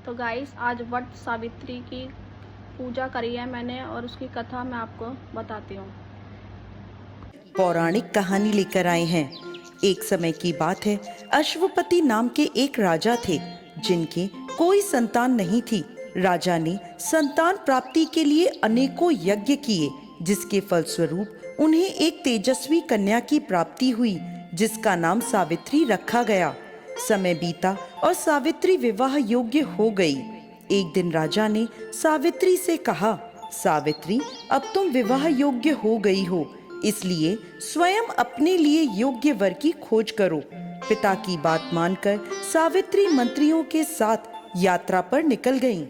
तो गाइस आज वट सावित्री की पूजा करी है मैंने और उसकी कथा मैं आपको बताती हूँ। पौराणिक कहानी लेकर आए हैं। एक समय की बात है, अश्वपति नाम के एक राजा थे जिनके कोई संतान नहीं थी। राजा ने संतान प्राप्ति के लिए अनेकों यज्ञ किए, जिसके फलस्वरूप उन्हें एक तेजस्वी कन्या की प्राप्ति हुई, जिसका नाम सावित्री रखा गया। समय बीता और सावित्री विवाह योग्य हो गई। एक दिन राजा ने सावित्री से कहा, सावित्री, अब तुम विवाह योग्य हो गई हो, इसलिए स्वयं अपने लिए योग्य वर की खोज करो। पिता की बात मानकर सावित्री मंत्रियों के साथ यात्रा पर निकल गईं।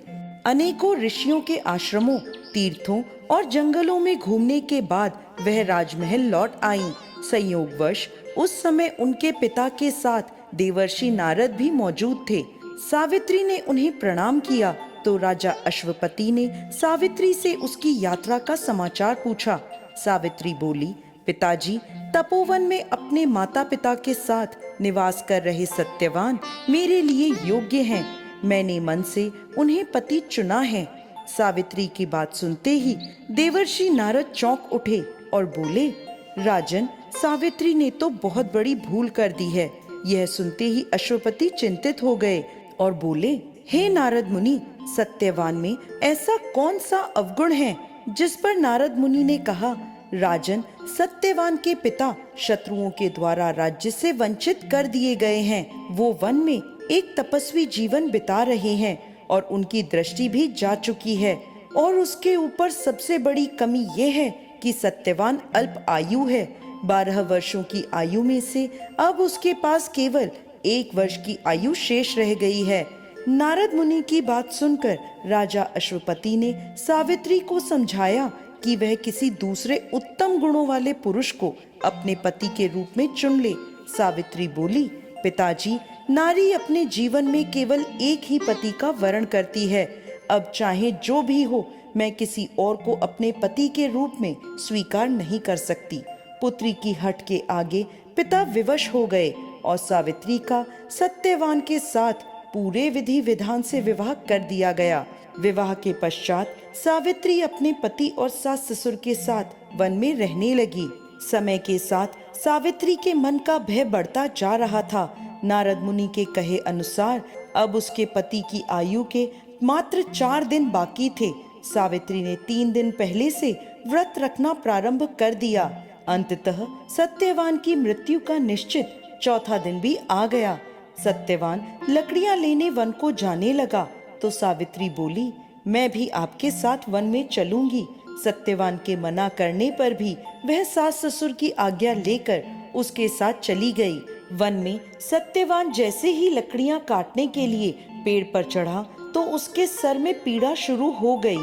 अनेकों ऋषियों के आश्रमों, तीर्थों और जंगलों में घूमने के बाद वह राजमहल लौट आईं। संयोगवश उस समय उनके पिता के साथ देवर्षि नारद भी मौजूद थे। सावित्री ने उन्हें प्रणाम किया तो राजा अश्वपति ने सावित्री से उसकी यात्रा का समाचार पूछा। सावित्री बोली, पिताजी, तपोवन में अपने माता पिता के साथ निवास कर रहे सत्यवान मेरे लिए योग्य हैं। मैंने मन से उन्हें पति चुना है। सावित्री की बात सुनते ही देवर्षि नारद चौंक उठे और बोले, राजन, सावित्री ने तो बहुत बड़ी भूल कर दी है। यह सुनते ही अश्वपति चिंतित हो गए और बोले, हे नारद मुनि, सत्यवान में ऐसा कौन सा अवगुण है? जिस पर नारद मुनि ने कहा, राजन, सत्यवान के पिता शत्रुओं के द्वारा राज्य से वंचित कर दिए गए हैं। वो वन में एक तपस्वी जीवन बिता रहे हैं और उनकी दृष्टि भी जा चुकी है। और उसके ऊपर सबसे बड़ी कमी ये है कि सत्यवान अल्प आयु है। 12 वर्षों की आयु में से अब उसके पास केवल 1 वर्ष की आयु शेष रह गई है। नारद मुनि की बात सुनकर राजा अश्वपति ने सावित्री को समझाया कि वह किसी दूसरे उत्तम गुणों वाले पुरुष को अपने पति के रूप में चुन ले। सावित्री बोली, पिताजी, नारी अपने जीवन में केवल एक ही पति का वरण करती है। अब चाहे जो भी हो, मैं किसी और को अपने पति के रूप में स्वीकार नहीं कर सकती। पुत्री की हठ के आगे पिता विवश हो गए और सावित्री का सत्यवान के साथ पूरे विधि विधान से विवाह कर दिया गया। विवाह के पश्चात सावित्री अपने पति और सास ससुर के साथ वन में रहने लगी। समय के साथ सावित्री के मन का भय बढ़ता जा रहा था। नारद मुनि के कहे अनुसार अब उसके पति की आयु के मात्र 4 दिन बाकी थे। सावित्री ने 3 दिन पहले से व्रत रखना प्रारंभ कर दिया। अंततः सत्यवान की मृत्यु का निश्चित 4था दिन भी आ गया। सत्यवान लकड़ियां लेने वन को जाने लगा तो सावित्री बोली, मैं भी आपके साथ वन में चलूंगी। सत्यवान के मना करने पर भी वह सास ससुर की आज्ञा लेकर उसके साथ चली गई। वन में सत्यवान जैसे ही लकड़ियां काटने के लिए पेड़ पर चढ़ा तो उसके सर में पीड़ा शुरू हो गई।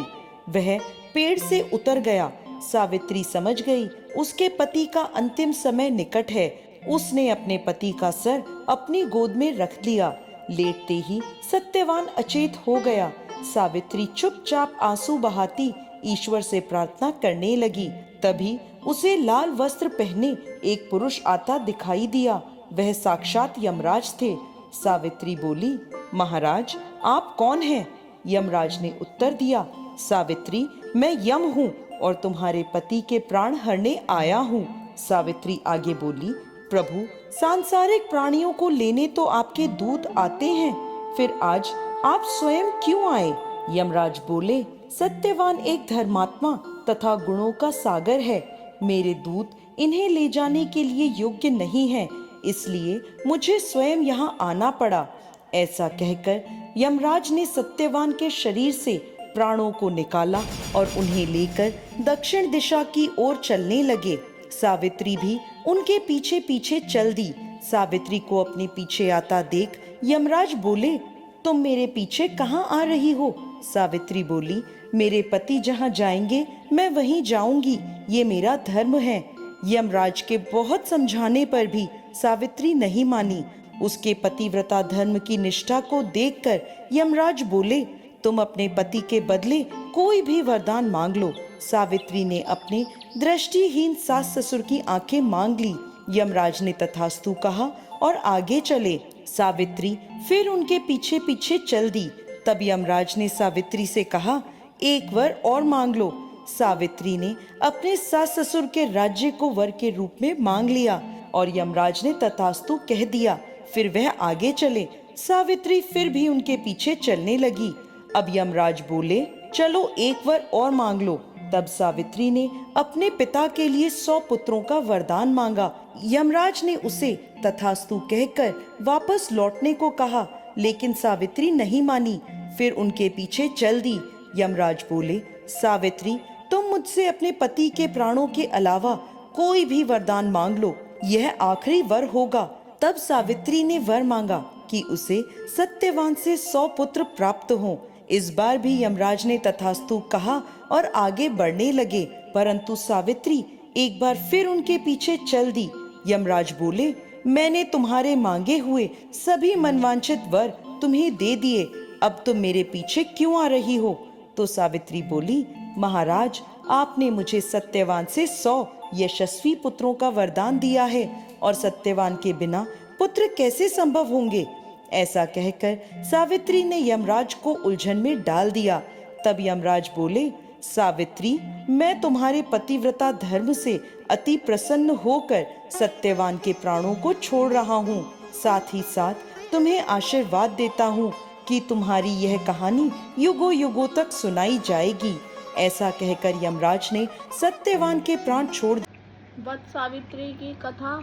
वह पेड़ से उतर गया। सावित्री समझ गई उसके पति का अंतिम समय निकट है। उसने अपने पति का सर अपनी गोद में रख लिया। लेटते ही सत्यवान अचेत हो गया। सावित्री चुपचाप आंसू बहाती ईश्वर से प्रार्थना करने लगी। तभी उसे लाल वस्त्र पहने एक पुरुष आता दिखाई दिया। वह साक्षात यमराज थे। सावित्री बोली, महाराज, आप कौन हैं? यमराज ने उत्तर दिया, सावित्री, मैं यम हूँ और तुम्हारे पति के प्राण हरने आया हूँ। सावित्री आगे बोली, प्रभु, सांसारिक प्राणियों को लेने तो आपके दूत आते हैं, फिर आज आप स्वयं क्यों आए? यमराज बोले, सत्यवान एक धर्मात्मा तथा गुणों का सागर है। मेरे दूत इन्हें ले जाने के लिए योग्य नहीं हैं, इसलिए मुझे स्वयं यहाँ आना पड़ा। ऐसा कहकर यमराज ने सत्यवान के शरीर से प्राणों को निकाला और उन्हें लेकर दक्षिण दिशा की ओर चलने लगे। सावित्री भी उनके पीछे पीछे चल दी। सावित्री को अपने पीछे आता देख यमराज बोले, तुम मेरे पीछे कहाँ आ रही हो? सावित्री बोली, मेरे पति जहाँ जाएंगे मैं वहीं जाऊंगी, ये मेरा धर्म है। यमराज के बहुत समझाने पर भी सावित्री नहीं मानी। उसके पतिव्रता धर्म की निष्ठा को देखकर यमराज बोले, तुम अपने पति के बदले कोई भी वरदान मांग लो। सावित्री ने अपने दृष्टिहीन सास ससुर की आंखें मांग ली। यमराज ने तथास्तु कहा और आगे चले। सावित्री फिर उनके पीछे पीछे चल दी। तब यमराज ने सावित्री से कहा, एक वर और मांग लो। सावित्री ने अपने सास ससुर के राज्य को वर के रूप में मांग लिया और यमराज ने तथास्तु कह दिया। फिर वह आगे चले। सावित्री फिर भी उनके पीछे चलने लगी। अब यमराज बोले, चलो एक वर और मांग लो। तब सावित्री ने अपने पिता के लिए 100 पुत्रों का वरदान मांगा। यमराज ने उसे तथास्तु कहकर वापस लौटने को कहा, लेकिन सावित्री नहीं मानी। फिर उनके पीछे चल दी। यमराज बोले, सावित्री, तुम मुझसे अपने पति के प्राणों के अलावा कोई भी वरदान मांग लो, यह आखिरी वर होगा। तब सावित्री ने वर मांगा कि उसे सत्यवान से 100 पुत्र प्राप्त हों। इस बार भी यमराज ने तथास्तु कहा और आगे बढ़ने लगे, परंतु सावित्री एक बार फिर उनके पीछे चल दी। यमराज बोले, मैंने तुम्हारे मांगे हुए सभी मनवांछित वर तुम्हें दे दिए, अब तुम मेरे पीछे क्यों आ रही हो? तो सावित्री बोली, महाराज, आपने मुझे सत्यवान से 100 यशस्वी पुत्रों का वरदान दिया है और सत्यवान के बिना पुत्र कैसे संभव होंगे? ऐसा कहकर सावित्री ने यमराज को उलझन में डाल दिया। तब यमराज बोले, सावित्री, मैं तुम्हारे पतिव्रता धर्म से अति प्रसन्न होकर सत्यवान के प्राणों को छोड़ रहा हूँ। साथ ही साथ तुम्हें आशीर्वाद देता हूँ कि तुम्हारी यह कहानी युगों युगों तक सुनाई जाएगी। ऐसा कहकर यमराज ने सत्यवान के प्राण छोड़ दिए। वट सावित्री की कथा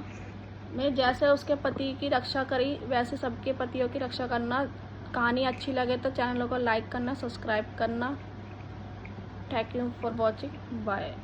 में जैसे उसके पति की रक्षा करी, वैसे सबके पतियों की रक्षा करना। कहानी अच्छी लगे तो चैनल को लाइक करना, सब्सक्राइब करना। Thank you for watching. Bye.